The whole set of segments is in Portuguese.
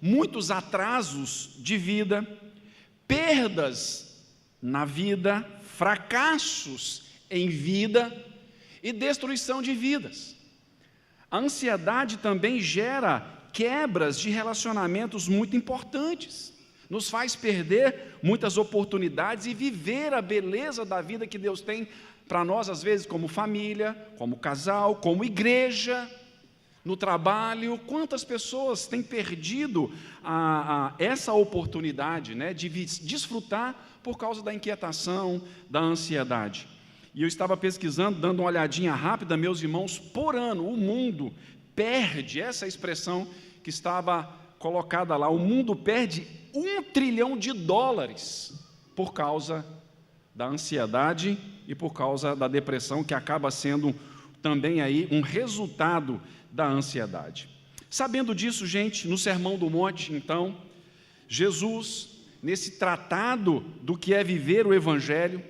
muitos atrasos de vida, perdas na vida, fracassos em vida e destruição de vidas. A ansiedade também gera quebras de relacionamentos muito importantes, nos faz perder muitas oportunidades e viver a beleza da vida que Deus tem para nós, às vezes, como família, como casal, como igreja, no trabalho. Quantas pessoas têm perdido essa oportunidade, né, de desfrutar por causa da inquietação, da ansiedade? E eu estava pesquisando, dando uma olhadinha rápida, meus irmãos, por ano o mundo perde, essa expressão que estava colocada lá, o mundo perde $1 trilhão por causa da ansiedade e por causa da depressão, que acaba sendo também aí um resultado da ansiedade. Sabendo disso, gente, no Sermão do Monte, então, Jesus, nesse tratado do que é viver o Evangelho,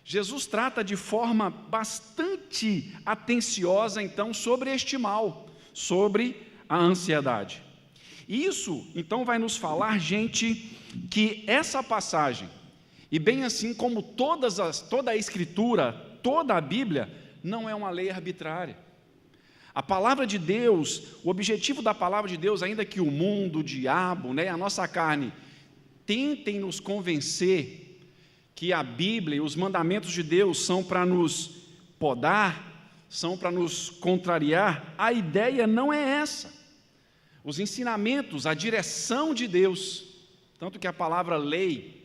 Jesus trata de forma bastante atenciosa, então, sobre este mal, sobre a ansiedade. Isso, então, vai nos falar, gente, que essa passagem, e bem assim como toda a Escritura, toda a Bíblia, não é uma lei arbitrária. A palavra de Deus, o objetivo da palavra de Deus, ainda que o mundo, o diabo, né, a nossa carne, tentem nos convencer que a Bíblia e os mandamentos de Deus são para nos podar, são para nos contrariar, a ideia não é essa. Os ensinamentos, a direção de Deus, tanto que a palavra lei,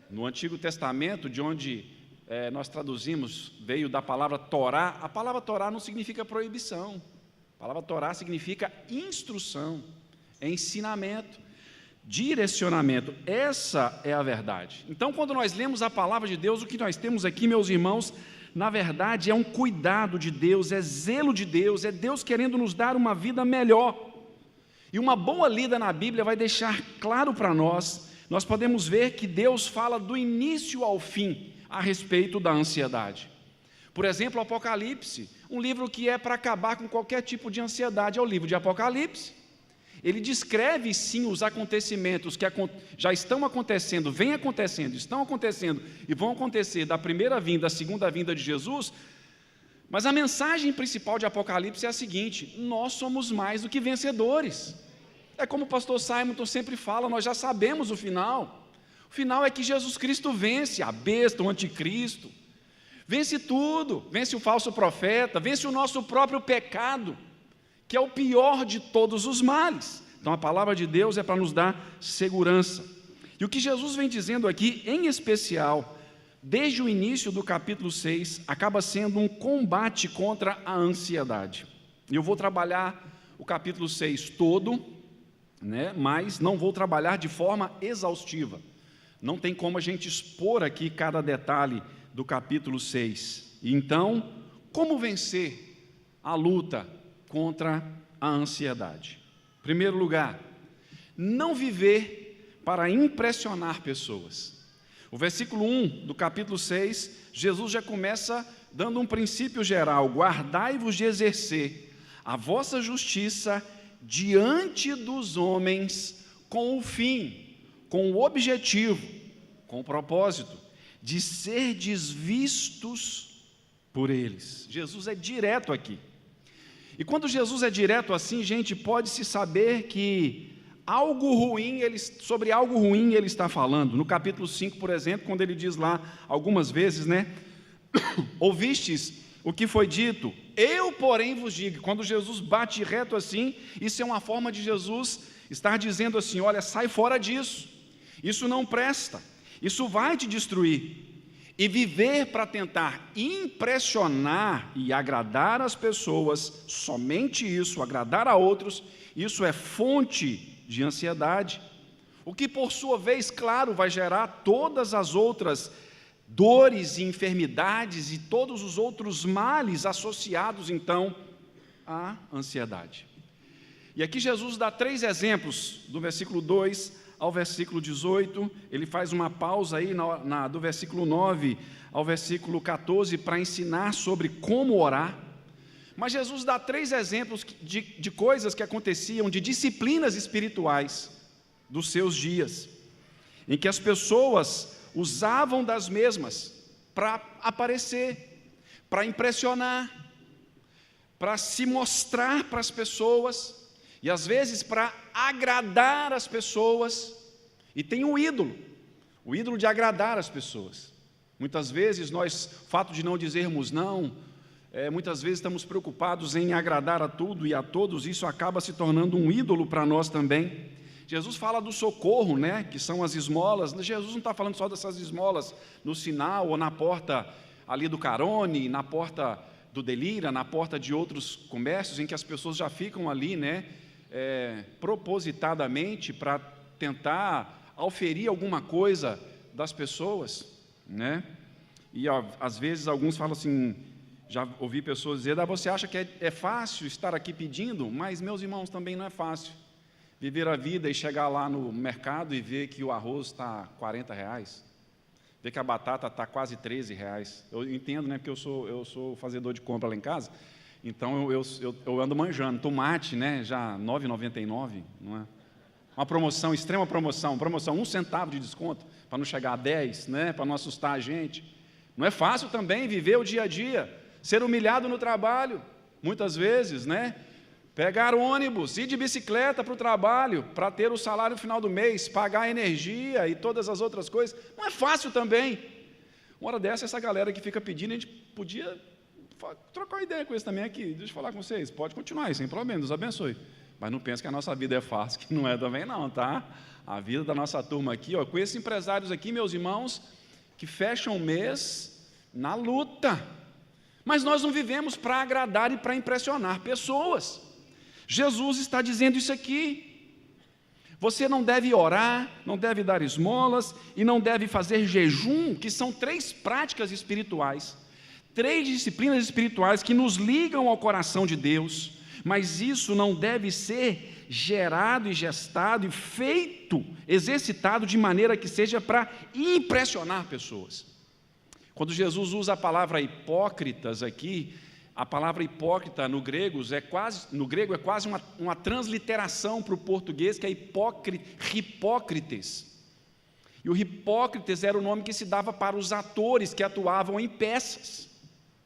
no Antigo Testamento, de onde nós traduzimos, veio da palavra Torá. A palavra Torá não significa proibição, a palavra Torá significa instrução, ensinamento, direcionamento. Essa é a verdade. Então, quando nós lemos a palavra de Deus, o que nós temos aqui, meus irmãos, na verdade é um cuidado de Deus, é zelo de Deus, é Deus querendo nos dar uma vida melhor. E uma boa lida na Bíblia vai deixar claro para nós podemos ver que Deus fala do início ao fim a respeito da ansiedade. Por exemplo, Apocalipse, um livro que é para acabar com qualquer tipo de ansiedade, é o livro de Apocalipse. Ele descreve sim os acontecimentos que já estão acontecendo, vêm acontecendo, estão acontecendo e vão acontecer da primeira vinda à segunda vinda de Jesus. Mas a mensagem principal de Apocalipse é a seguinte: nós somos mais do que vencedores. É como o pastor Simonton sempre fala, nós já sabemos o final. O final é que Jesus Cristo vence a besta, o anticristo, vence tudo, vence o falso profeta, vence o nosso próprio pecado, que é o pior de todos os males. Então a palavra de Deus é para nos dar segurança. E o que Jesus vem dizendo aqui, em especial, desde o início do capítulo 6, acaba sendo um combate contra a ansiedade. E eu vou trabalhar o capítulo 6 todo, né, mas não vou trabalhar de forma exaustiva. Não tem como a gente expor aqui cada detalhe do capítulo 6. E então, como vencer a luta contra a ansiedade? Em primeiro lugar, não viver para impressionar pessoas. O versículo 1 do capítulo 6, Jesus já começa dando um princípio geral: guardai-vos de exercer a vossa justiça diante dos homens com o fim, com o objetivo, com o propósito de serdes vistos por eles. Jesus é direto aqui. E quando Jesus é direto assim, gente, pode-se saber que sobre algo ruim ele está falando. No capítulo 5, por exemplo, quando ele diz lá algumas vezes, né? Ouvistes o que foi dito, eu, porém, vos digo. Quando Jesus bate reto assim, isso é uma forma de Jesus estar dizendo assim: olha, sai fora disso, isso não presta, isso vai te destruir. E viver para tentar impressionar e agradar as pessoas, somente isso, agradar a outros, isso é fonte de ansiedade, o que por sua vez, claro, vai gerar todas as outras dores e enfermidades e todos os outros males associados então à ansiedade. E aqui Jesus dá 3 exemplos, do versículo 2 ao versículo 18, ele faz uma pausa aí do versículo 9 ao versículo 14 para ensinar sobre como orar. Mas Jesus dá 3 exemplos de coisas que aconteciam, de disciplinas espirituais dos seus dias, em que as pessoas usavam das mesmas para aparecer, para impressionar, para se mostrar para as pessoas, e às vezes para agradar as pessoas. E tem o ídolo de agradar as pessoas. Muitas vezes nós, o fato de não dizermos não, muitas vezes estamos preocupados em agradar a tudo e a todos, isso acaba se tornando um ídolo para nós também. Jesus fala do socorro, né, que são as esmolas. Jesus não está falando só dessas esmolas no sinal, ou na porta ali do Carone, na porta do Delira, na porta de outros comércios, em que as pessoas já ficam ali, né, propositadamente para tentar auferir alguma coisa das pessoas, né? E às vezes alguns falam assim, já ouvi pessoas dizer, você acha que é fácil estar aqui pedindo? Mas, meus irmãos, também não é fácil viver a vida e chegar lá no mercado e ver que o arroz está R$40, ver que a batata está quase R$13. Eu entendo, né, porque eu sou fazedor de compra lá em casa, então eu ando manjando. Tomate, né, já R$9,99, não é? Uma promoção, extrema promoção, 1 centavo de desconto, para não chegar a 10, né, para não assustar a gente. Não é fácil também viver o dia a dia, ser humilhado no trabalho, muitas vezes, né? Pegar ônibus, ir de bicicleta para o trabalho, para ter o salário no final do mês, pagar a energia e todas as outras coisas, não é fácil também. Uma hora dessa, essa galera que fica pedindo, a gente podia trocar uma ideia com eles também aqui. Deixa eu falar com vocês, pode continuar aí, sem problema, Deus abençoe. Mas não pense que a nossa vida é fácil, que não é também não, tá? A vida da nossa turma aqui, ó, com esses empresários aqui, meus irmãos, que fecham o mês na luta. Mas nós não vivemos para agradar e para impressionar pessoas. Jesus está dizendo isso aqui. Você não deve orar, não deve dar esmolas e não deve fazer jejum, que são 3 práticas espirituais, 3 disciplinas espirituais que nos ligam ao coração de Deus, mas isso não deve ser gerado e gestado e feito, exercitado de maneira que seja para impressionar pessoas. Quando Jesus usa a palavra hipócritas aqui, a palavra hipócrita no grego é quase uma transliteração para o português, que é hipócrites. E o hipócrites era o nome que se dava para os atores que atuavam em peças,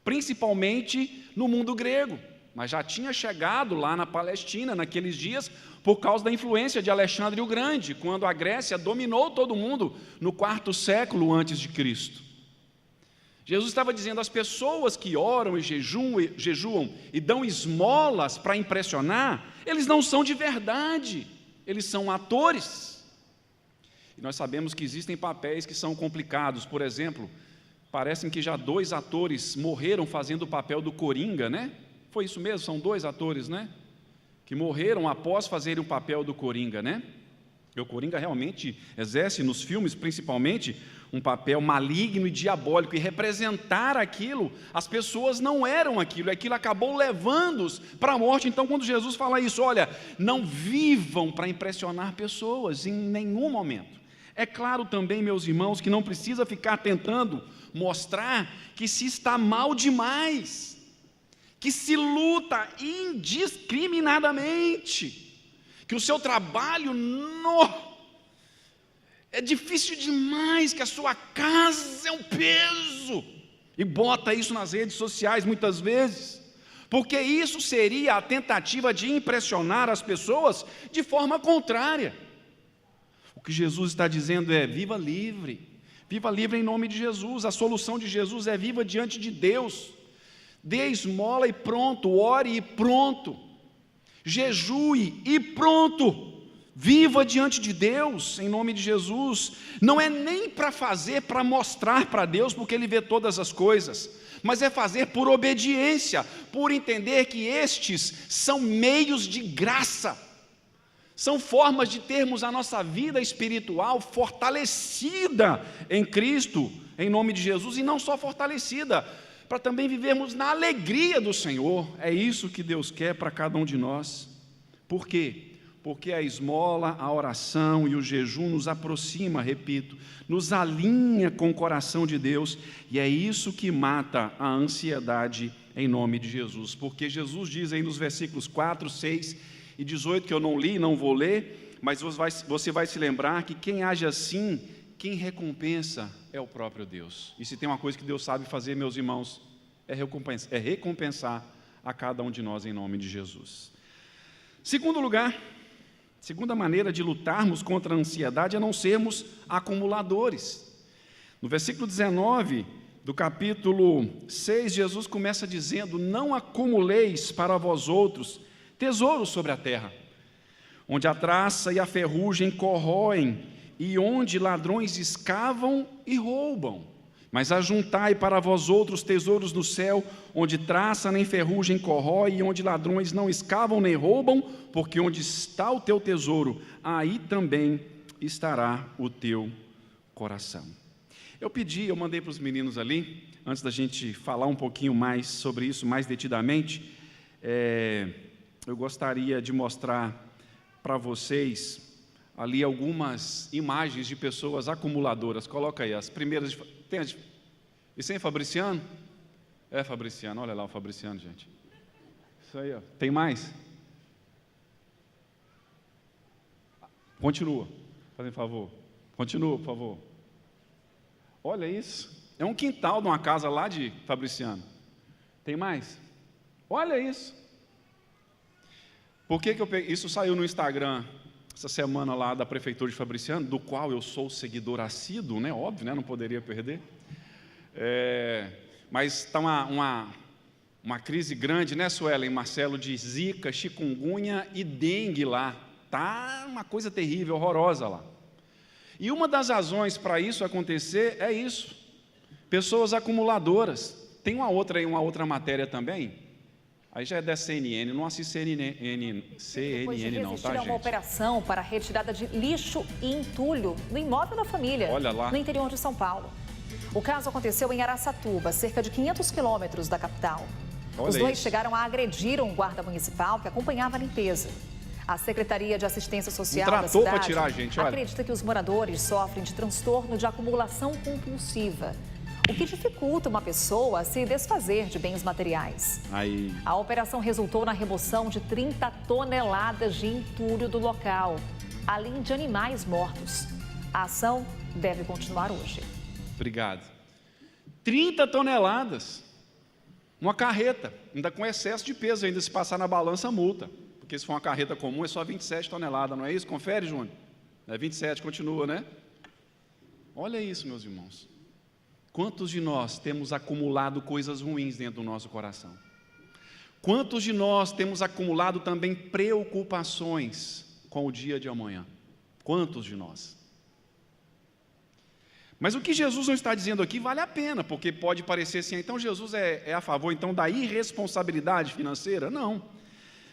principalmente no mundo grego, mas já tinha chegado lá na Palestina naqueles dias por causa da influência de Alexandre o Grande, quando a Grécia dominou todo mundo no 4º século antes de Cristo. Jesus estava dizendo, as pessoas que oram e jejuam e dão esmolas para impressionar, eles não são de verdade, eles são atores. E nós sabemos que existem papéis que são complicados. Por exemplo, parecem que já 2 atores morreram fazendo o papel do Coringa, né? Foi isso mesmo, são 2 atores, né? Que morreram após fazerem o papel do Coringa, né? E o Coringa realmente exerce nos filmes, principalmente, um papel maligno e diabólico, e representar aquilo, as pessoas não eram aquilo, aquilo acabou levando-os para a morte. Então, quando Jesus fala isso, olha, não vivam para impressionar pessoas em nenhum momento. É claro também, meus irmãos, que não precisa ficar tentando mostrar que se está mal demais, que se luta indiscriminadamente, que o seu trabalho é difícil demais, que a sua casa é um peso, e bota isso nas redes sociais muitas vezes, porque isso seria a tentativa de impressionar as pessoas de forma contrária. O que Jesus está dizendo é, viva livre em nome de Jesus. A solução de Jesus é viva diante de Deus, dê esmola e pronto, ore e pronto, jejue e pronto. Viva diante de Deus, em nome de Jesus. Não é nem para fazer, para mostrar para Deus, porque Ele vê todas as coisas, mas é fazer por obediência, por entender que estes são meios de graça, são formas de termos a nossa vida espiritual fortalecida em Cristo, em nome de Jesus, e não só fortalecida, para também vivermos na alegria do Senhor. É isso que Deus quer para cada um de nós. Por quê? porque a esmola, a oração e o jejum nos aproxima, repito, nos alinha com o coração de Deus, e é isso que mata a ansiedade em nome de Jesus, porque Jesus diz aí nos versículos 4, 6 e 18, que eu não li, não vou ler, mas você vai se lembrar que quem age assim, quem recompensa é o próprio Deus. E se tem uma coisa que Deus sabe fazer, meus irmãos, é recompensar a cada um de nós em nome de Jesus. Segundo lugar, segunda maneira de lutarmos contra a ansiedade é não sermos acumuladores. No versículo 19 do capítulo 6, Jesus começa dizendo: não acumuleis para vós outros tesouros sobre a terra, onde a traça e a ferrugem corroem, e onde ladrões escavam e roubam. Mas ajuntai para vós outros tesouros no céu, onde traça nem ferrugem corrói, e onde ladrões não escavam nem roubam, porque onde está o teu tesouro, aí também estará o teu coração. Eu mandei para os meninos ali, antes da gente falar um pouquinho mais sobre isso, mais detidamente, eu gostaria de mostrar para vocês ali algumas imagens de pessoas acumuladoras. Coloca aí as primeiras. Isso aí é Fabriciano? É Fabriciano, olha lá o Fabriciano, gente. Isso aí, ó. Tem mais? Continua, fazem favor. Continua, por favor. Olha isso. É um quintal de uma casa lá de Fabriciano. Tem mais? Olha isso. Por que eu peguei? Isso saiu no Instagram essa semana lá da Prefeitura de Fabriciano, do qual eu sou seguidor assíduo, né? Óbvio, né? Não poderia perder. Mas está uma crise grande, né, Suelen, Marcelo, de zika, chikungunya e dengue lá. Está uma coisa terrível, horrorosa lá. E uma das razões para isso acontecer é isso. Pessoas acumuladoras. Tem uma outra matéria também. Aí já é da CNN, não assisto CNN não, tá, gente? Uma operação para a retirada de lixo e entulho no imóvel da família, olha lá, no interior de São Paulo. O caso aconteceu em Araçatuba, cerca de 500 quilômetros da capital. Os dois chegaram a agredir um guarda municipal que acompanhava a limpeza. A Secretaria de Assistência Social da cidade acredita que os moradores sofrem de transtorno de acumulação compulsiva, o que dificulta uma pessoa a se desfazer de bens materiais. A operação resultou na remoção de 30 toneladas de entulho do local, além de animais mortos. A ação deve continuar hoje. Obrigado. 30 toneladas. Uma carreta, ainda com excesso de peso, ainda se passar na balança, multa. Porque se for uma carreta comum, é só 27 toneladas, não é isso? Confere, Júnior. É 27, continua, né? Olha isso, meus irmãos. Quantos de nós temos acumulado coisas ruins dentro do nosso coração? Quantos de nós temos acumulado também preocupações com o dia de amanhã? Quantos de nós? Mas o que Jesus não está dizendo aqui vale a pena, porque pode parecer assim, então Jesus é a favor então da irresponsabilidade financeira? Não.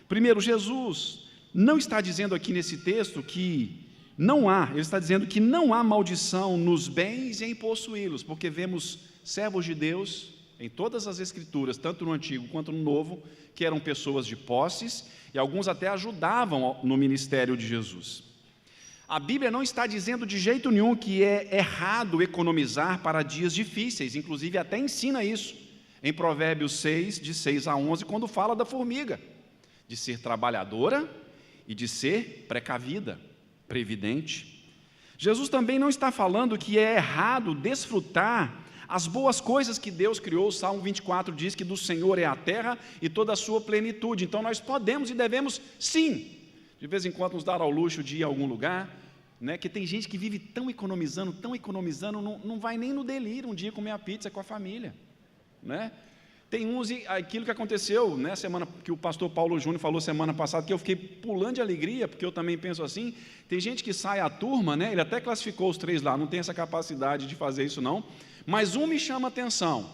Primeiro, Jesus não está dizendo aqui nesse texto que ele está dizendo que não há maldição nos bens e em possuí-los, porque vemos servos de Deus em todas as Escrituras, tanto no Antigo quanto no Novo, que eram pessoas de posses, e alguns até ajudavam no ministério de Jesus. A Bíblia não está dizendo de jeito nenhum que é errado economizar para dias difíceis, inclusive até ensina isso em Provérbios 6, de 6 a 11, quando fala da formiga, de ser trabalhadora e de ser precavida, previdente. Jesus também não está falando que é errado desfrutar as boas coisas que Deus criou. O Salmo 24 diz que do Senhor é a terra e toda a sua plenitude. Então nós podemos e devemos, sim, de vez em quando nos dar ao luxo de ir a algum lugar, né? Que tem gente que vive tão economizando, não vai nem no delírio um dia comer a pizza com a família, né? Tem uns, aquilo que aconteceu, né, semana que o pastor Paulo Júnior falou semana passada, que eu fiquei pulando de alegria, porque eu também penso assim, tem gente que sai a turma, né, ele até classificou os 3 lá, não tem essa capacidade de fazer isso não, mas um me chama a atenção,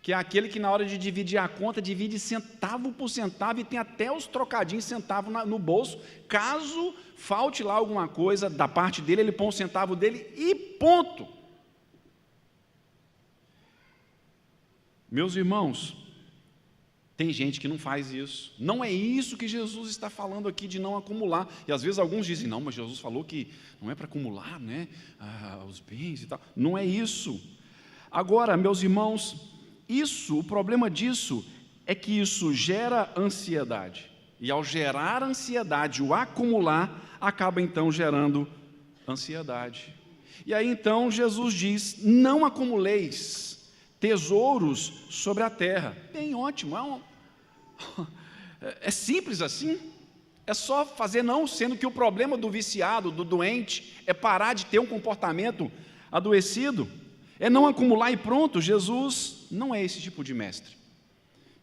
que é aquele que na hora de dividir a conta, divide centavo por centavo e tem até os trocadinhos centavo no bolso, caso falte lá alguma coisa da parte dele, ele põe um centavo dele e ponto. Meus irmãos, Tem gente que não faz isso. Não é isso que Jesus está falando aqui de não acumular. E às vezes alguns dizem, não, mas Jesus falou que não é para acumular, né, os bens e tal. Não é isso. Agora, meus irmãos, o problema disso é que isso gera ansiedade. E ao gerar ansiedade, o acumular acaba então gerando ansiedade. E aí então Jesus diz, não acumuleis tesouros sobre a terra. Bem, ótimo, é simples assim, é só fazer não, sendo que o problema do viciado, do doente, é parar de ter um comportamento adoecido, é não acumular e pronto. Jesus não é esse tipo de mestre,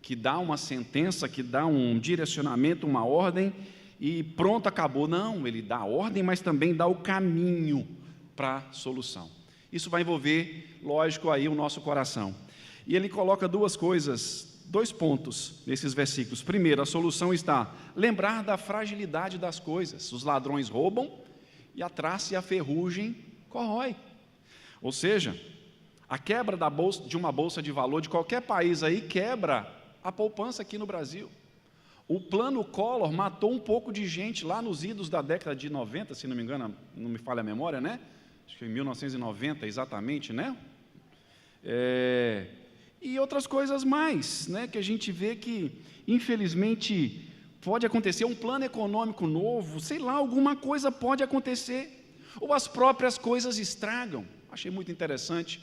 que dá uma sentença, que dá um direcionamento, uma ordem, e pronto, acabou. Não, ele dá a ordem, mas também dá o caminho para a solução. Isso vai envolver, lógico, aí o nosso coração. E ele coloca dois pontos nesses versículos. Primeiro, a solução está: lembrar da fragilidade das coisas. Os ladrões roubam e a traça e a ferrugem corrói. Ou seja, a quebra de uma bolsa de valor de qualquer país aí quebra a poupança aqui no Brasil. O plano Collor matou um pouco de gente lá nos idos da década de 90, se não me engano, não me falha a memória, né? Acho que em 1990 exatamente, né? E outras coisas mais, né, que a gente vê que, infelizmente, pode acontecer um plano econômico novo, sei lá, alguma coisa pode acontecer, ou as próprias coisas estragam. Achei muito interessante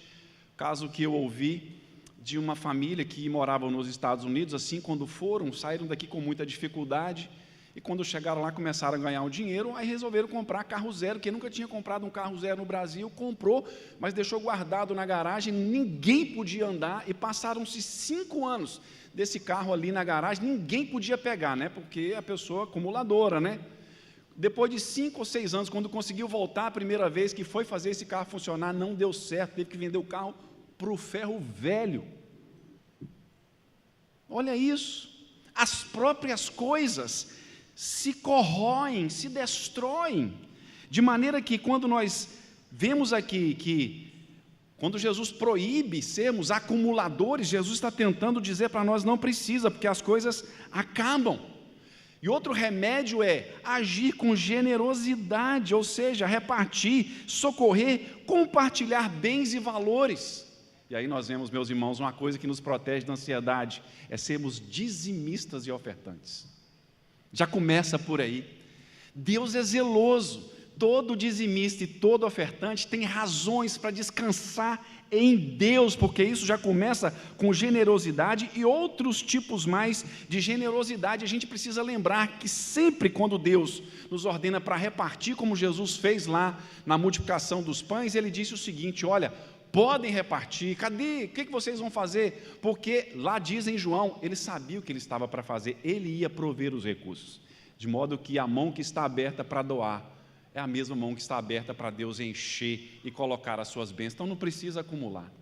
o caso que eu ouvi de uma família que morava nos Estados Unidos, assim, quando saíram daqui com muita dificuldade, e quando chegaram lá, começaram a ganhar um dinheiro, aí resolveram comprar carro zero. Quem nunca tinha comprado um carro zero no Brasil, comprou, mas deixou guardado na garagem, ninguém podia andar, e passaram-se 5 anos desse carro ali na garagem, ninguém podia pegar, né, porque a pessoa acumuladora, né? Depois de 5 ou 6 anos, quando conseguiu voltar a primeira vez que foi fazer esse carro funcionar, não deu certo, teve que vender o carro para o ferro velho. Olha isso, as próprias coisas se corroem, se destroem, de maneira que quando nós vemos aqui que, quando Jesus proíbe sermos acumuladores, Jesus está tentando dizer para nós, não precisa, porque as coisas acabam. E outro remédio é agir com generosidade, ou seja, repartir, socorrer, compartilhar bens e valores. E aí nós vemos, meus irmãos, uma coisa que nos protege da ansiedade, é sermos dizimistas e ofertantes. Já começa por aí. Deus é zeloso. Todo dizimista e todo ofertante tem razões para descansar em Deus, porque isso já começa com generosidade e outros tipos mais de generosidade. A gente precisa lembrar que sempre quando Deus nos ordena para repartir, como Jesus fez lá na multiplicação dos pães, Ele disse o seguinte: olha, podem repartir, cadê? O que vocês vão fazer? Porque lá diz em João, ele sabia o que ele estava para fazer, ele ia prover os recursos, de modo que a mão que está aberta para doar, é a mesma mão que está aberta para Deus encher e colocar as suas bênçãos, então não precisa acumular.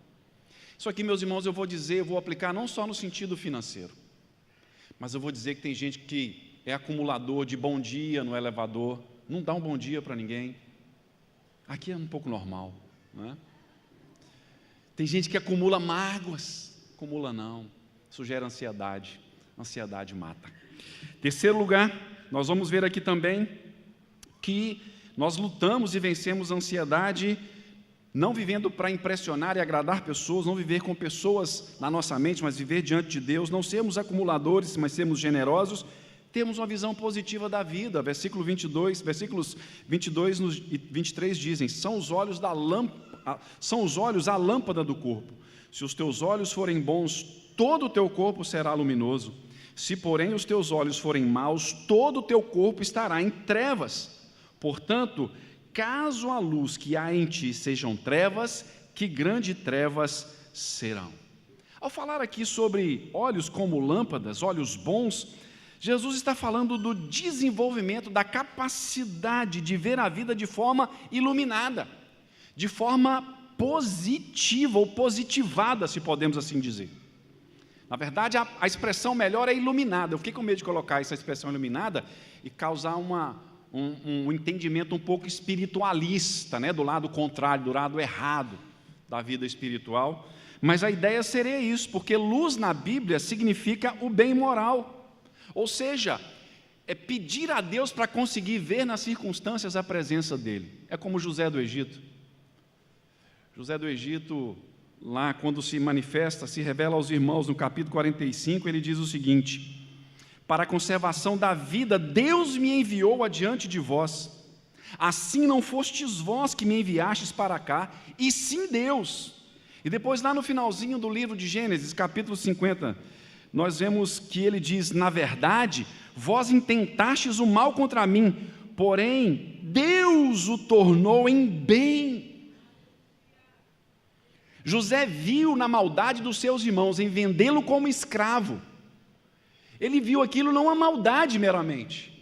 Isso aqui, meus irmãos, eu vou aplicar não só no sentido financeiro, mas eu vou dizer que tem gente que é acumulador de bom dia no elevador, não dá um bom dia para ninguém. Aqui é um pouco normal, não é? Tem gente que acumula mágoas, acumula não, isso gera ansiedade mata. Terceiro lugar, nós vamos ver aqui também que nós lutamos e vencemos a ansiedade, não vivendo para impressionar e agradar pessoas, não viver com pessoas na nossa mente, mas viver diante de Deus, não sermos acumuladores, mas sermos generosos, temos uma visão positiva da vida. Versículos 22 e 23 dizem, são os olhos a lâmpada do corpo. Se os teus olhos forem bons, todo o teu corpo será luminoso. Se, porém, os teus olhos forem maus, todo o teu corpo estará em trevas. Portanto, caso a luz que há em ti sejam trevas, que grandes trevas serão. Ao falar aqui sobre olhos como lâmpadas, olhos bons, Jesus está falando do desenvolvimento da capacidade de ver a vida de forma iluminada, de forma positiva ou positivada, se podemos assim dizer. Na verdade, a expressão melhor é iluminada. Eu fiquei com medo de colocar essa expressão iluminada e causar um entendimento um pouco espiritualista, né, do lado contrário, do lado errado da vida espiritual. Mas a ideia seria isso, porque luz na Bíblia significa o bem moral. Ou seja, é pedir a Deus para conseguir ver nas circunstâncias a presença dEle. É como José do Egito. José do Egito, lá quando se manifesta, se revela aos irmãos no capítulo 45, ele diz o seguinte: para a conservação da vida, Deus me enviou adiante de vós. Assim não fostes vós que me enviastes para cá, e sim Deus. E depois lá no finalzinho do livro de Gênesis, capítulo 50, nós vemos que ele diz: na verdade, vós intentastes o mal contra mim, porém Deus o tornou em bem. José viu na maldade dos seus irmãos em vendê-lo como escravo. Ele viu aquilo não a maldade meramente,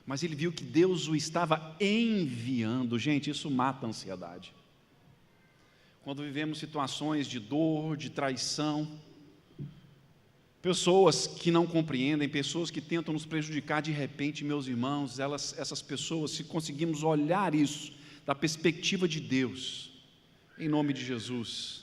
mas ele viu que Deus o estava enviando. Gente, isso mata a ansiedade. Quando vivemos situações de dor, de traição, pessoas que não compreendem, pessoas que tentam nos prejudicar, de repente, meus irmãos, essas pessoas, se conseguimos olhar isso da perspectiva de Deus, em nome de Jesus,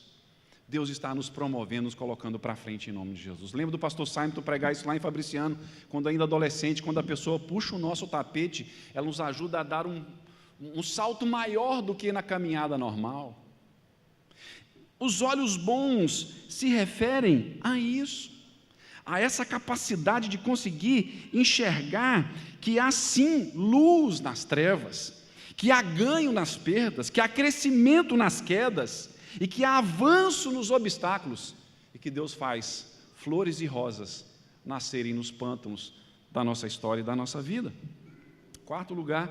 Deus está nos promovendo, nos colocando para frente em nome de Jesus. Lembro do pastor Simon pregar isso lá em Fabriciano, quando ainda adolescente, quando a pessoa puxa o nosso tapete, ela nos ajuda a dar um salto maior do que na caminhada normal. Os olhos bons se referem a isso, a essa capacidade de conseguir enxergar que há sim luz nas trevas, que há ganho nas perdas, que há crescimento nas quedas, e que há avanço nos obstáculos, e que Deus faz flores e rosas nascerem nos pântanos da nossa história e da nossa vida. Quarto lugar,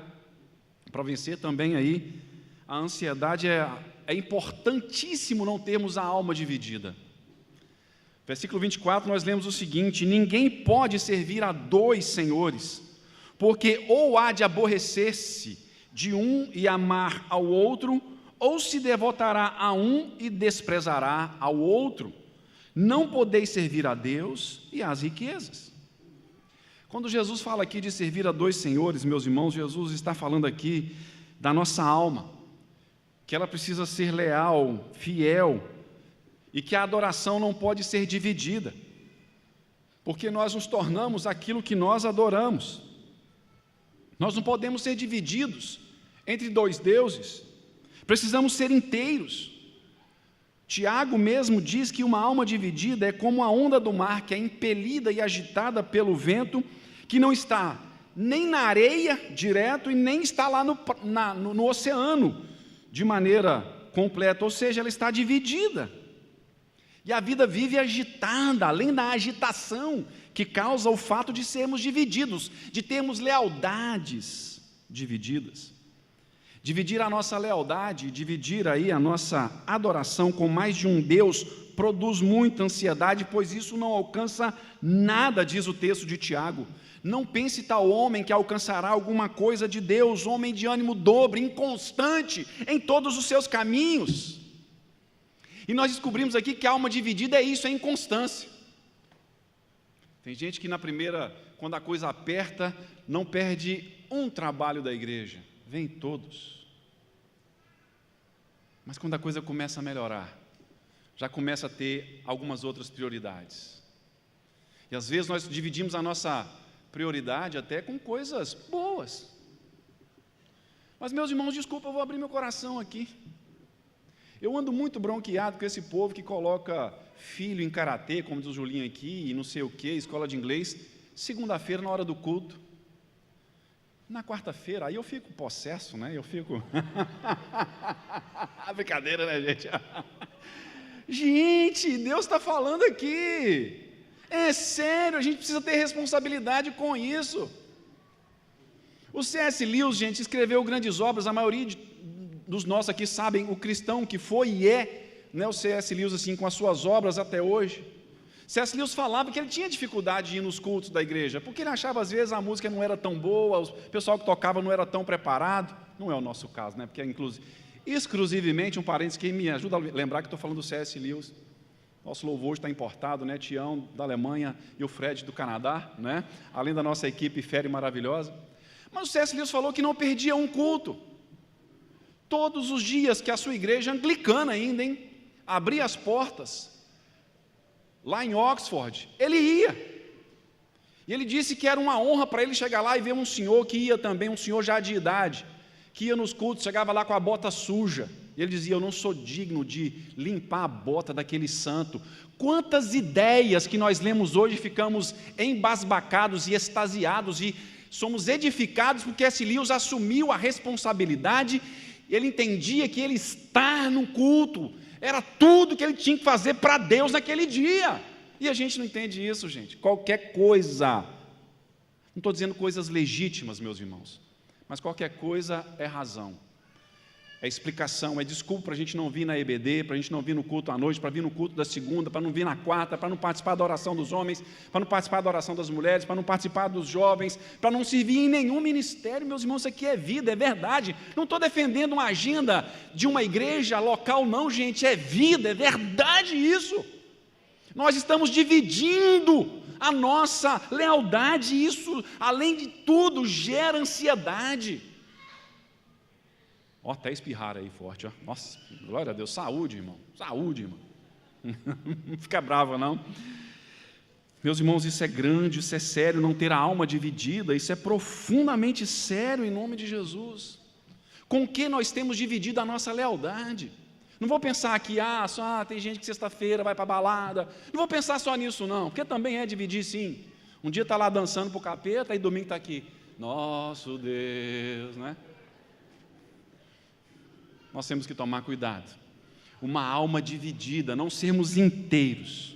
para vencer também aí a ansiedade, é importantíssimo não termos a alma dividida. Versículo 24, nós lemos o seguinte: ninguém pode servir a dois senhores, porque ou há de aborrecer-se de um e amar ao outro, ou se devotará a um e desprezará ao outro. Não podeis servir a Deus e às riquezas. Quando Jesus fala aqui de servir a dois senhores, meus irmãos, Jesus está falando aqui da nossa alma, que ela precisa ser leal, fiel, e que a adoração não pode ser dividida, porque nós nos tornamos aquilo que nós adoramos. Nós não podemos ser divididos entre dois deuses, precisamos ser inteiros. Tiago mesmo diz que uma alma dividida é como a onda do mar, que é impelida e agitada pelo vento, que não está nem na areia direto e nem está lá no oceano de maneira completa, ou seja, ela está dividida. E a vida vive agitada, além da agitação que causa o fato de sermos divididos, de termos lealdades divididas. Dividir a nossa lealdade, dividir aí a nossa adoração com mais de um Deus produz muita ansiedade, pois isso não alcança nada, diz o texto de Tiago. Não pense tal homem que alcançará alguma coisa de Deus, homem de ânimo dobre, inconstante em todos os seus caminhos. E nós descobrimos aqui que a alma dividida é isso, é inconstância. Tem gente que quando a coisa aperta, não perde um trabalho da igreja, vem todos. Mas quando a coisa começa a melhorar, já começa a ter algumas outras prioridades. E às vezes nós dividimos a nossa prioridade até com coisas boas. Mas, meus irmãos, desculpa, eu vou abrir meu coração aqui. Eu ando muito bronqueado com esse povo que coloca filho em karatê, como diz o Julinho aqui, e não sei o que, escola de inglês, segunda-feira na hora do culto. Na quarta-feira, aí eu fico possesso, né? Eu fico... Brincadeira, né, gente? Gente, Deus está falando aqui. É sério, a gente precisa ter responsabilidade com isso. O C.S. Lewis, gente, escreveu grandes obras, a maioria dos nossos aqui sabem o cristão que foi e é, né, o C.S. Lewis, assim, com as suas obras até hoje. C.S. Lewis falava que ele tinha dificuldade de ir nos cultos da igreja, porque ele achava às vezes a música não era tão boa, o pessoal que tocava não era tão preparado. Não é o nosso caso, né? Porque é exclusivamente, um parênteses que me ajuda a lembrar que estou falando do C.S. Lewis. Nosso louvor está importado, né? Tião da Alemanha e o Fred do Canadá, né? Além da nossa equipe fera e maravilhosa. Mas o C.S. Lewis falou que não perdia um culto. Todos os dias que a sua igreja anglicana ainda, hein? abrir as portas, lá em Oxford, ele ia. E ele disse que era uma honra para ele chegar lá e ver um senhor que ia também, um senhor já de idade, que ia nos cultos, chegava lá com a bota suja. E ele dizia: eu não sou digno de limpar a bota daquele santo. Quantas ideias que nós lemos hoje, ficamos embasbacados e extasiados e somos edificados porque C.S. Lewis assumiu a responsabilidade. Ele entendia que ele estar no culto era tudo que ele tinha que fazer para Deus naquele dia. E a gente não entende isso, gente. Qualquer coisa, não estou dizendo coisas legítimas, meus irmãos, mas qualquer coisa é razão, é explicação, é desculpa para a gente não vir na EBD, para a gente não vir no culto à noite, para vir no culto da segunda, para não vir na quarta, para não participar da oração dos homens, para não participar da oração das mulheres, para não participar dos jovens, para não servir em nenhum ministério. Meus irmãos, isso aqui é vida, é verdade. Não estou defendendo uma agenda de uma igreja local, não, gente, é vida, é verdade isso. Nós estamos dividindo a nossa lealdade, e isso, além de tudo, gera ansiedade. Ó, até espirrar aí forte, ó. Nossa, glória a Deus, saúde, irmão, não fica brava não. Meus irmãos, isso é grande, isso é sério, não ter a alma dividida, isso é profundamente sério em nome de Jesus. Com que nós temos dividido a nossa lealdade? Não vou pensar que tem gente que sexta-feira vai para a balada, não vou pensar só nisso não, porque também é dividir sim. Um dia está lá dançando para o capeta, e domingo está aqui, nosso Deus, né? Nós temos que tomar cuidado. Uma alma dividida, não sermos inteiros,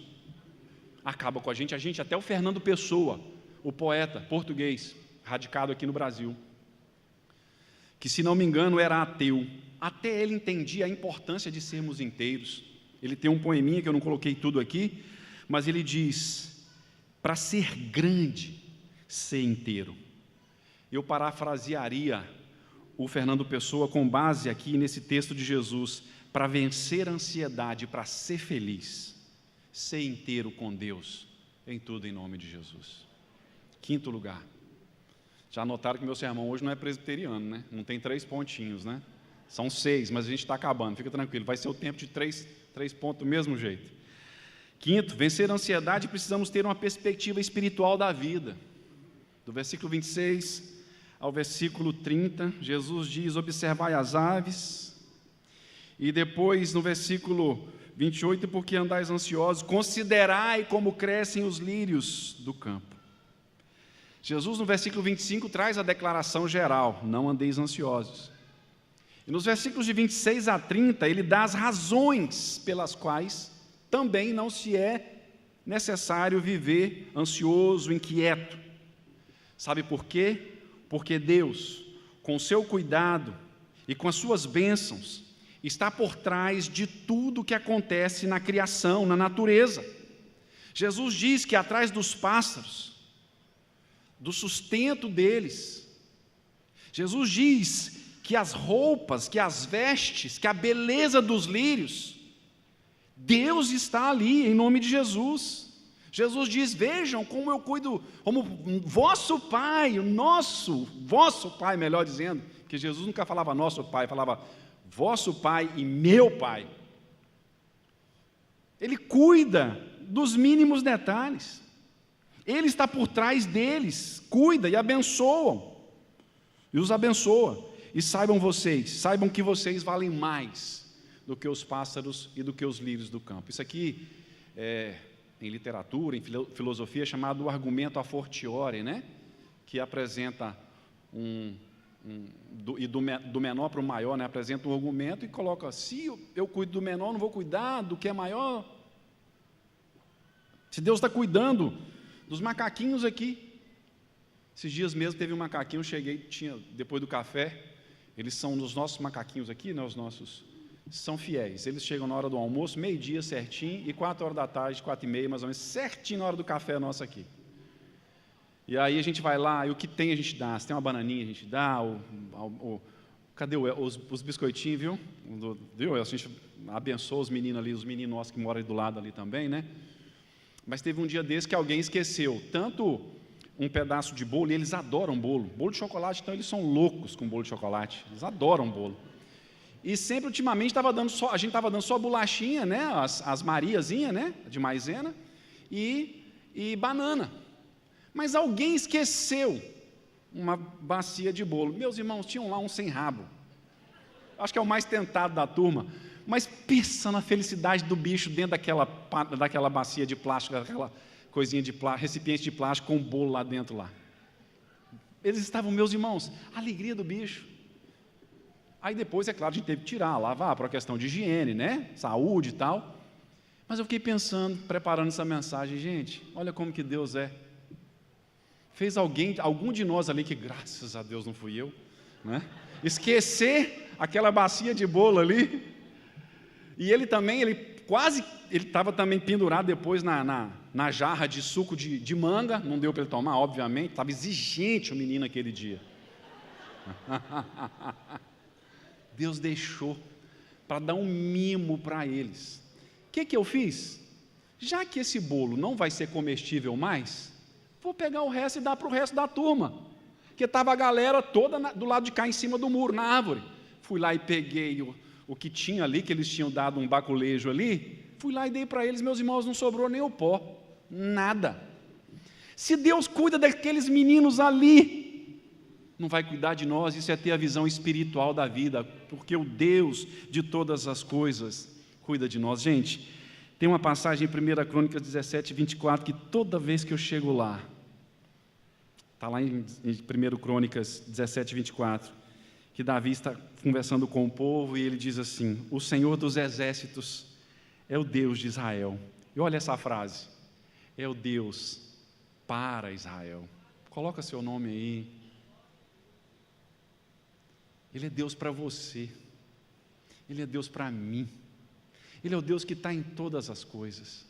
acaba com a gente, até o Fernando Pessoa, o poeta português, radicado aqui no Brasil, que, se não me engano, era ateu. Até ele entendia a importância de sermos inteiros. Ele tem um poeminha que eu não coloquei tudo aqui, mas ele diz: para ser grande, ser inteiro. Eu parafrasearia o Fernando Pessoa com base aqui nesse texto de Jesus: para vencer a ansiedade, para ser feliz, ser inteiro com Deus, em tudo em nome de Jesus. Quinto lugar, já notaram que meu sermão hoje não é presbiteriano, né? Não tem 3 pontinhos, né? São 6, mas a gente está acabando, fica tranquilo, vai ser o tempo de 3 pontos do mesmo jeito. Quinto, vencer a ansiedade, precisamos ter uma perspectiva espiritual da vida. Do versículo 26 ao versículo 30, Jesus diz: observai as aves. E depois, no versículo 28, porque andais ansiosos, considerai como crescem os lírios do campo. Jesus, no versículo 25, traz a declaração geral: não andeis ansiosos. E nos versículos de 26 a 30, ele dá as razões pelas quais também não se é necessário viver ansioso, inquieto. Sabe por quê? Porque Deus, com o seu cuidado e com as suas bênçãos, está por trás de tudo que acontece na criação, na natureza. Jesus diz que atrás dos pássaros, do sustento deles, Jesus diz que as roupas, que as vestes, que a beleza dos lírios, Deus está ali em nome de Jesus. Jesus diz: vejam como eu cuido, como vosso Pai, vosso Pai, melhor dizendo, que Jesus nunca falava nosso Pai, falava vosso Pai e meu Pai. Ele cuida dos mínimos detalhes, Ele está por trás deles, cuida e os abençoa. E saibam que vocês valem mais do que os pássaros e do que os lírios do campo. Isso aqui é, em literatura, em filosofia, é chamado o argumento a fortiori, né? Que apresenta do menor para o maior, né? Apresenta um argumento e coloca: se eu cuido do menor, não vou cuidar do que é maior? Se Deus está cuidando dos macaquinhos aqui. Esses dias mesmo teve um macaquinho, eu cheguei, depois do café, eles são dos nossos macaquinhos aqui, né, os nossos, são fiéis, eles chegam na hora do almoço, meio-dia certinho, e 4 horas da tarde, 4h30 mais ou menos, certinho na hora do café nosso aqui. E aí a gente vai lá, e o que tem a gente dá, se tem uma bananinha a gente dá, cadê os biscoitinhos, viu? A gente abençoa os meninos ali, os meninos nossos que moram do lado ali também, né? Mas teve um dia desse que alguém esqueceu, tanto um pedaço de bolo, e eles adoram bolo de chocolate, então eles são loucos com bolo de chocolate, eles adoram bolo. E sempre, ultimamente, a gente estava dando só bolachinha, né? As Mariazinhas, né? De maisena, e banana. Mas alguém esqueceu uma bacia de bolo. Meus irmãos, tinham lá um sem rabo. Acho que é o mais tentado da turma. Mas pensa na felicidade do bicho dentro daquela bacia de plástico, daquela coisinha de plástico, recipiente de plástico com um bolo lá dentro lá. Eles estavam, meus irmãos, a alegria do bicho. Aí depois, é claro, a gente teve que tirar, lavar, por uma questão de higiene, né? Saúde e tal. Mas eu fiquei pensando, preparando essa mensagem, gente, olha como que Deus é. Fez algum de nós ali, que graças a Deus não fui eu, né? Esquecer aquela bacia de bolo ali. E ele também, ele estava também pendurado depois na jarra de suco de manga, não deu para ele tomar, obviamente, estava exigente o menino aquele dia. Deus deixou para dar um mimo para eles. O que eu fiz? Já que esse bolo não vai ser comestível mais, vou pegar o resto e dar para o resto da turma, porque estava a galera toda do lado de cá, em cima do muro, na árvore. Fui lá e peguei o que tinha ali, que eles tinham dado um baculejo ali, fui lá e dei para eles, meus irmãos, não sobrou nem o pó, nada. Se Deus cuida daqueles meninos ali, não vai cuidar de nós? Isso é ter a visão espiritual da vida, porque o Deus de todas as coisas cuida de nós. Gente, tem uma passagem em 1 Crônicas 17, 24, que toda vez que eu chego lá, está lá em 1 Crônicas 17, 24, que Davi está conversando com o povo e ele diz assim: o Senhor dos exércitos é o Deus de Israel. E olha essa frase: é o Deus para Israel. Coloca seu nome aí. Ele é Deus para você, Ele é Deus para mim, Ele é o Deus que está em todas as coisas,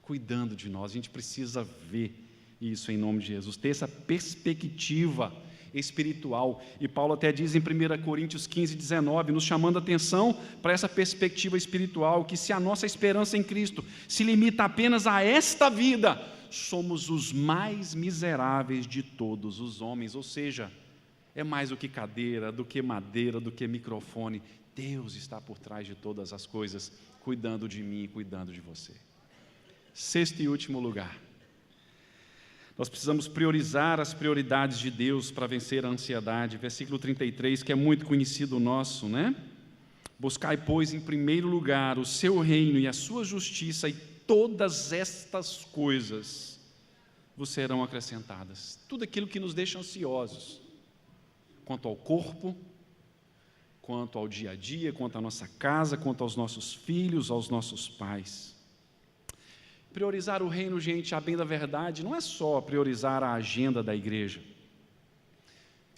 cuidando de nós. A gente precisa ver isso em nome de Jesus, ter essa perspectiva espiritual. E Paulo até diz em 1 Coríntios 15, 19, nos chamando a atenção para essa perspectiva espiritual, que se a nossa esperança em Cristo se limita apenas a esta vida, somos os mais miseráveis de todos os homens. Ou seja, é mais do que cadeira, do que madeira, do que microfone. Deus está por trás de todas as coisas, cuidando de mim e cuidando de você. Sexto e último lugar, nós precisamos priorizar as prioridades de Deus para vencer a ansiedade. Versículo 33, que é muito conhecido nosso, né? Buscai, pois, em primeiro lugar o seu reino e a sua justiça, e todas estas coisas vos serão acrescentadas. Tudo aquilo que nos deixa ansiosos, quanto ao corpo, quanto ao dia a dia, quanto à nossa casa, quanto aos nossos filhos, aos nossos pais. Priorizar o reino, gente, a bem da verdade, não é só priorizar a agenda da igreja.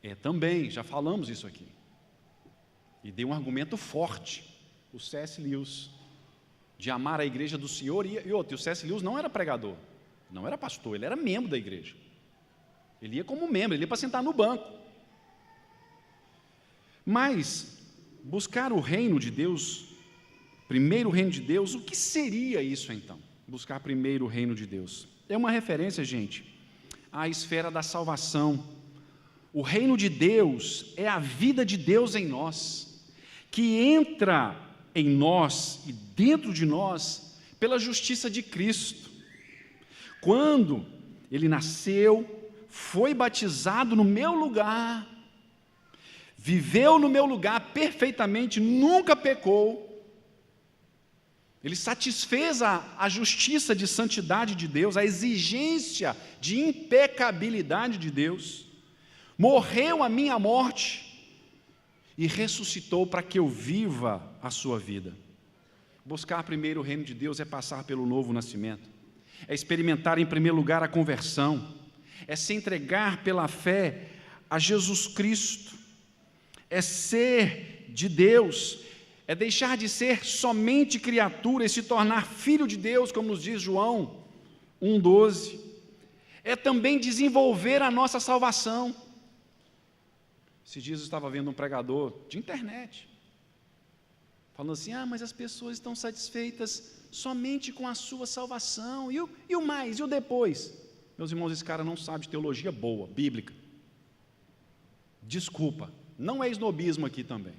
É também, já falamos isso aqui. E dei um argumento forte, o C.S. Lewis, de amar a igreja do Senhor. E outro, o C.S. Lewis não era pregador, não era pastor, ele era membro da igreja. Ele ia como membro, ele ia para sentar no banco. Mas, buscar o reino de Deus, primeiro o reino de Deus, o que seria isso então? Buscar primeiro o reino de Deus. É uma referência, gente, à esfera da salvação. O reino de Deus é a vida de Deus em nós, que entra em nós e dentro de nós pela justiça de Cristo. Quando Ele nasceu, foi batizado no meu lugar, viveu no meu lugar perfeitamente, nunca pecou. Ele satisfez a justiça de santidade de Deus, a exigência de impecabilidade de Deus, morreu a minha morte e ressuscitou para que eu viva a sua vida. Buscar primeiro o reino de Deus é passar pelo novo nascimento, é experimentar em primeiro lugar a conversão, é se entregar pela fé a Jesus Cristo, é ser de Deus, é deixar de ser somente criatura e se tornar filho de Deus, como nos diz João 1,12. É também desenvolver a nossa salvação. Esses dias eu estava vendo um pregador de internet, falando assim: mas as pessoas estão satisfeitas somente com a sua salvação, e o mais, e o depois? Meus irmãos, esse cara não sabe de teologia boa, bíblica. Desculpa, não é esnobismo aqui também.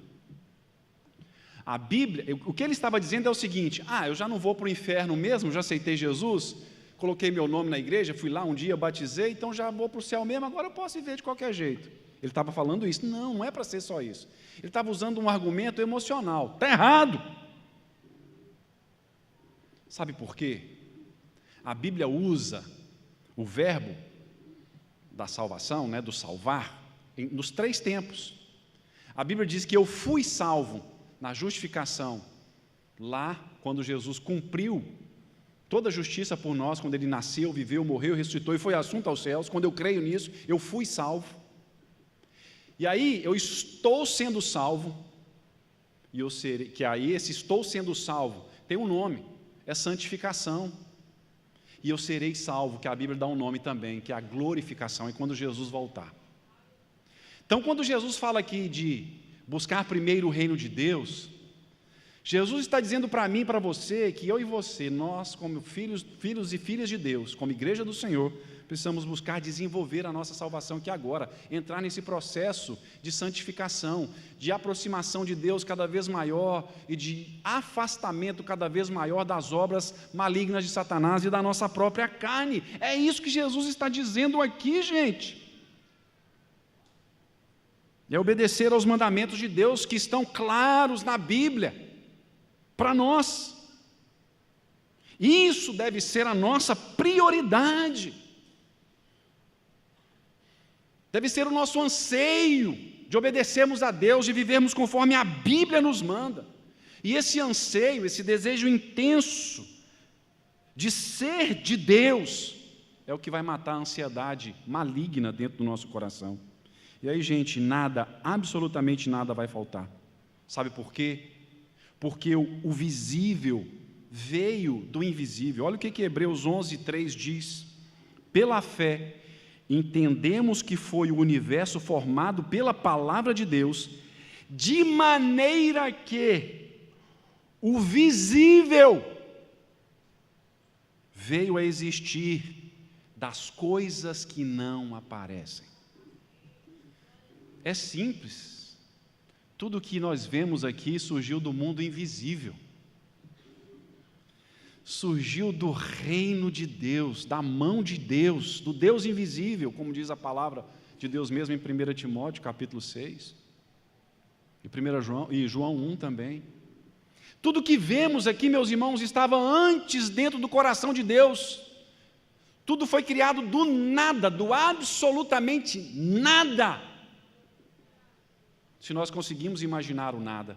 A Bíblia, o que ele estava dizendo é o seguinte: eu já não vou para o inferno mesmo, já aceitei Jesus, coloquei meu nome na igreja, fui lá um dia, batizei, então já vou para o céu mesmo, agora eu posso viver de qualquer jeito. Ele estava falando isso. Não é para ser só isso. Ele estava usando um argumento emocional. Está errado. Sabe por quê? A Bíblia usa o verbo da salvação, do salvar, nos 3 tempos. A Bíblia diz que eu fui salvo na justificação, lá quando Jesus cumpriu toda a justiça por nós, quando Ele nasceu, viveu, morreu, ressuscitou e foi assunto aos céus. Quando eu creio nisso, eu fui salvo. E aí eu estou sendo salvo, e eu serei, que aí esse estou sendo salvo tem um nome, é santificação. E eu serei salvo, que a Bíblia dá um nome também, que é a glorificação, é quando Jesus voltar. Então, quando Jesus fala aqui de buscar primeiro o reino de Deus, Jesus está dizendo para mim e para você, que eu e você, nós como filhos e filhas de Deus, como igreja do Senhor, precisamos buscar desenvolver a nossa salvação aqui agora, entrar nesse processo de santificação, de aproximação de Deus cada vez maior e de afastamento cada vez maior das obras malignas de Satanás e da nossa própria carne. É isso que Jesus está dizendo aqui, gente. É obedecer aos mandamentos de Deus que estão claros na Bíblia, para nós. Isso deve ser a nossa prioridade. Deve ser o nosso anseio de obedecermos a Deus, de vivermos conforme a Bíblia nos manda. E esse anseio, esse desejo intenso de ser de Deus, é o que vai matar a ansiedade maligna dentro do nosso coração. E aí, gente, nada, absolutamente nada vai faltar. Sabe por quê? Porque o visível veio do invisível. Olha o que Hebreus 11:3 diz. Pela fé, entendemos que foi o universo formado pela palavra de Deus, de maneira que o visível veio a existir das coisas que não aparecem. É simples. Tudo que nós vemos aqui surgiu do mundo invisível. Surgiu do reino de Deus, da mão de Deus, do Deus invisível, como diz a palavra de Deus mesmo em 1 Timóteo, capítulo 6, e João 1 também. Tudo que vemos aqui, meus irmãos, estava antes dentro do coração de Deus. Tudo foi criado do nada, do absolutamente nada. Se nós conseguimos imaginar o nada.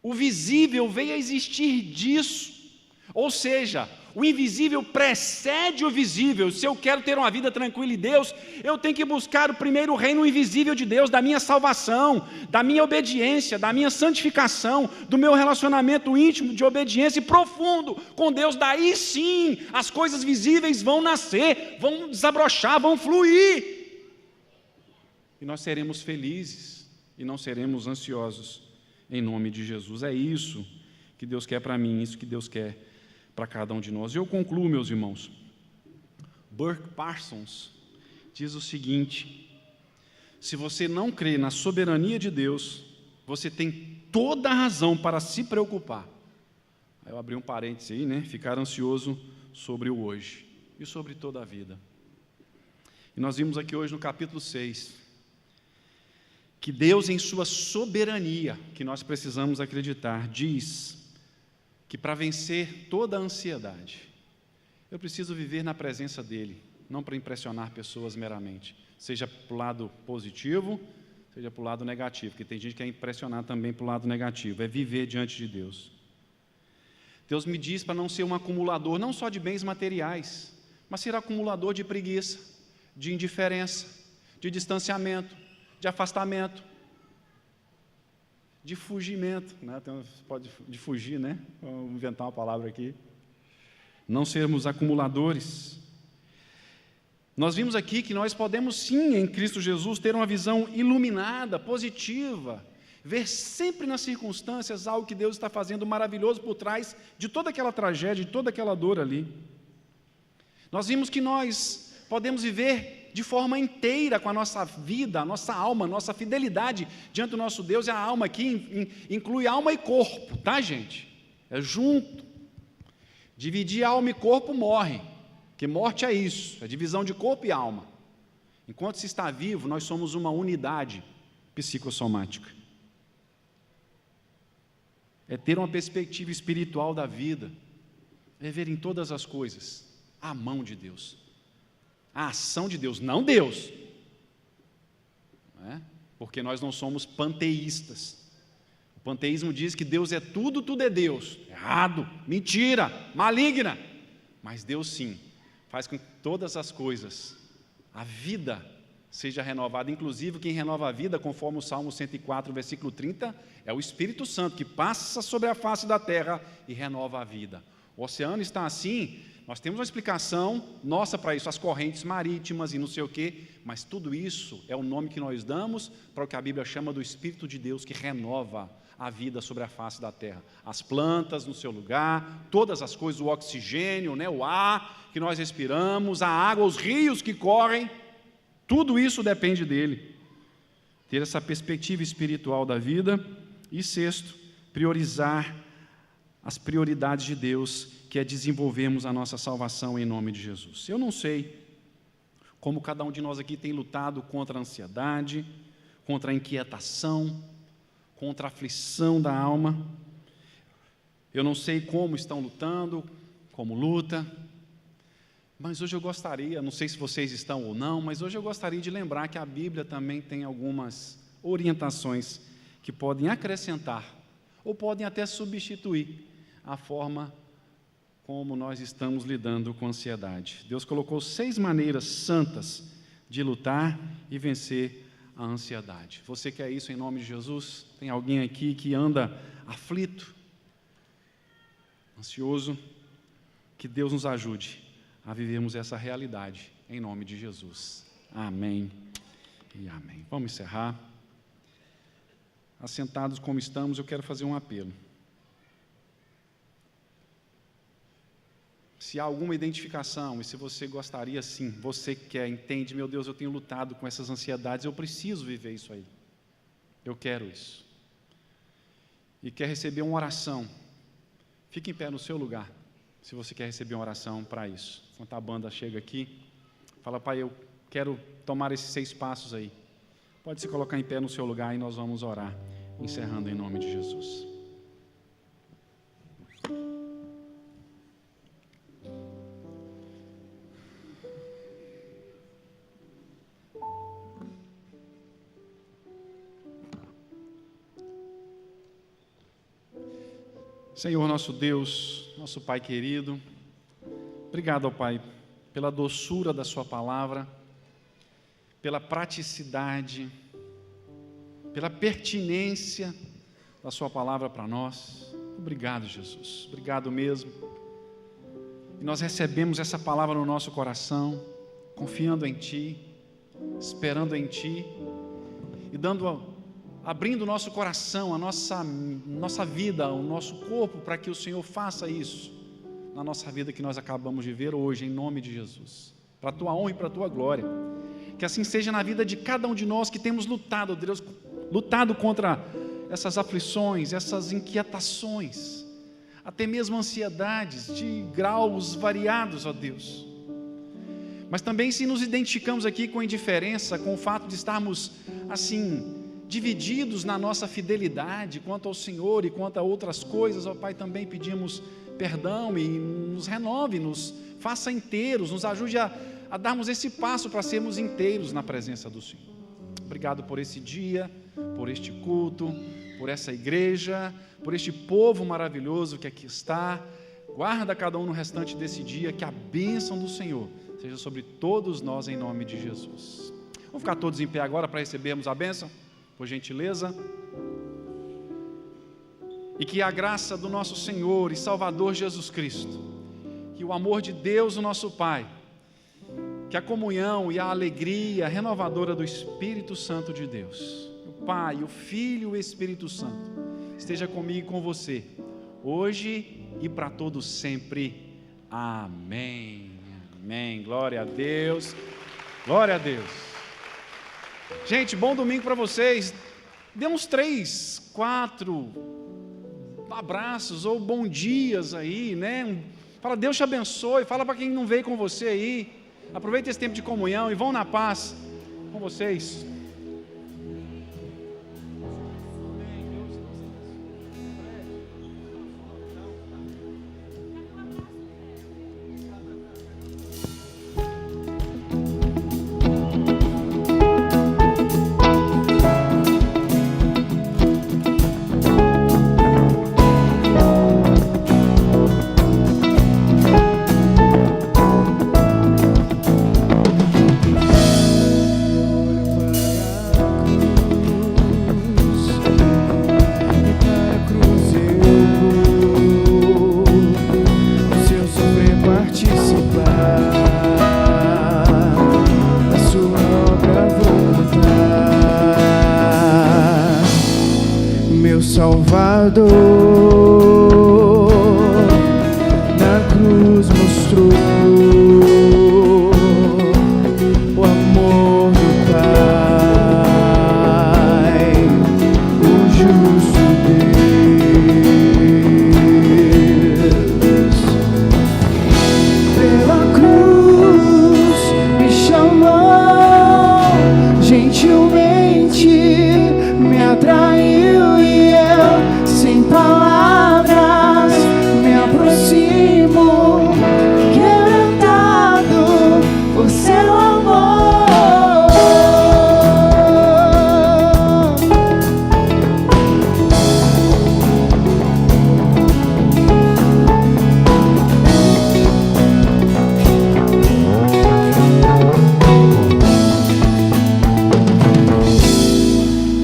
O visível veio a existir disso, ou seja, o invisível precede o visível. Se eu quero ter uma vida tranquila em Deus, eu tenho que buscar o primeiro reino invisível de Deus, da minha salvação, da minha obediência, da minha santificação, do meu relacionamento íntimo de obediência profundo com Deus. Daí sim, as coisas visíveis vão nascer, vão desabrochar, vão fluir. E nós seremos felizes e não seremos ansiosos. Em nome de Jesus. É isso que Deus quer para mim, isso que Deus quer para cada um de nós. E eu concluo, meus irmãos. Burke Parsons diz o seguinte: se você não crê na soberania de Deus, você tem toda a razão para se preocupar. Aí eu abri um parêntese aí, ficar ansioso sobre o hoje e sobre toda a vida. E nós vimos aqui hoje no capítulo 6, que Deus, em sua soberania, que nós precisamos acreditar, diz que para vencer toda a ansiedade, eu preciso viver na presença dEle, não para impressionar pessoas meramente, seja para o lado positivo, seja para o lado negativo, porque tem gente que quer impressionar também para o lado negativo, é viver diante de Deus. Deus me diz para não ser um acumulador, não só de bens materiais, mas ser acumulador de preguiça, de indiferença, de distanciamento, de afastamento, de fugimento, de fugir, Vou inventar uma palavra aqui. Não sermos acumuladores. Nós vimos aqui que nós podemos sim, em Cristo Jesus, ter uma visão iluminada, positiva, ver sempre nas circunstâncias algo que Deus está fazendo maravilhoso por trás de toda aquela tragédia, de toda aquela dor ali. Nós vimos que nós podemos viver de forma inteira com a nossa vida, a nossa alma, a nossa fidelidade diante do nosso Deus. E a alma aqui inclui alma e corpo, tá, gente? É junto. Dividir alma e corpo morre, porque morte é isso, é divisão de corpo e alma. Enquanto se está vivo, nós somos uma unidade psicossomática. É ter uma perspectiva espiritual da vida, é ver em todas as coisas a mão de Deus, a ação de Deus, não Deus, não é? Porque nós não somos panteístas. O panteísmo diz que Deus é tudo, tudo é Deus. Errado, mentira, maligna. Mas Deus sim, faz com que todas as coisas, a vida seja renovada. Inclusive quem renova a vida, conforme o Salmo 104, versículo 30, é o Espírito Santo, que passa sobre a face da terra e renova a vida. O oceano está assim, nós temos uma explicação nossa para isso, as correntes marítimas e não sei o quê, mas tudo isso é o nome que nós damos para o que a Bíblia chama do Espírito de Deus, que renova a vida sobre a face da terra. As plantas no seu lugar, todas as coisas, o oxigênio, né, o ar que nós respiramos, a água, os rios que correm, tudo isso depende dele. Ter essa perspectiva espiritual da vida. E sexto, priorizar as prioridades de Deus, que é desenvolvermos a nossa salvação em nome de Jesus. Eu não sei como cada um de nós aqui tem lutado contra a ansiedade, contra a inquietação, contra a aflição da alma. Eu não sei como estão lutando, como luta, mas hoje eu gostaria, não sei se vocês estão ou não, mas hoje eu gostaria de lembrar que a Bíblia também tem algumas orientações que podem acrescentar, ou podem até substituir a forma como nós estamos lidando com a ansiedade. Deus colocou 6 maneiras santas de lutar e vencer a ansiedade. Você quer isso em nome de Jesus? Tem alguém aqui que anda aflito, ansioso? Que Deus nos ajude a vivermos essa realidade em nome de Jesus. Amém e amém. Vamos encerrar. Assentados como estamos, eu quero fazer um apelo. Se há alguma identificação, e se você gostaria sim, você quer, entende, meu Deus, eu tenho lutado com essas ansiedades, eu preciso viver isso aí. Eu quero isso. E quer receber uma oração, fique em pé no seu lugar, se você quer receber uma oração para isso. Enquanto a banda chega aqui, fala, Pai, eu quero tomar esses 6 passos aí. Pode se colocar em pé no seu lugar e nós vamos orar, encerrando em nome de Jesus. Senhor nosso Deus, nosso Pai querido, obrigado, ó Pai, pela doçura da sua palavra, pela praticidade, pela pertinência da sua palavra para nós. Obrigado, Jesus, obrigado mesmo. E nós recebemos essa palavra no nosso coração, confiando em Ti, esperando em Ti e abrindo o nosso coração, a nossa vida, o nosso corpo, para que o Senhor faça isso na nossa vida que nós acabamos de ver hoje, em nome de Jesus, para a Tua honra e para a Tua glória. Que assim seja na vida de cada um de nós que temos lutado, Deus, lutado contra essas aflições, essas inquietações, até mesmo ansiedades de graus variados, ó Deus. Mas também se nos identificamos aqui com indiferença, com o fato de estarmos assim, divididos na nossa fidelidade quanto ao Senhor e quanto a outras coisas, ó Pai, também pedimos perdão e nos renove, nos faça inteiros, nos ajude a darmos esse passo para sermos inteiros na presença do Senhor. Obrigado por esse dia, por este culto, por essa igreja, por este povo maravilhoso que aqui está. Guarda cada um no restante desse dia, que a bênção do Senhor seja sobre todos nós em nome de Jesus. Vamos ficar todos em pé agora para recebermos a bênção? Por gentileza, e que a graça do nosso Senhor e Salvador Jesus Cristo, que o amor de Deus, o nosso Pai, que a comunhão e a alegria renovadora do Espírito Santo de Deus, o Pai, o Filho e o Espírito Santo, esteja comigo e com você, hoje e para todos sempre. Amém. Amém. Glória a Deus. Glória a Deus. Gente, bom domingo para vocês. Dê uns 3, 4 abraços ou bom dias aí, né? Fala, Deus te abençoe. Fala para quem não veio com você aí. Aproveita esse tempo de comunhão e vão na paz com vocês. Salvador, na cruz mostrou o amor do Pai, o justo Deus. Pela cruz me chamou, gentilmente me atraiu e sem palavras me aproximo, quebrantado por seu amor.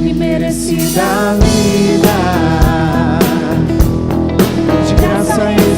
Imerecida vida, de graça e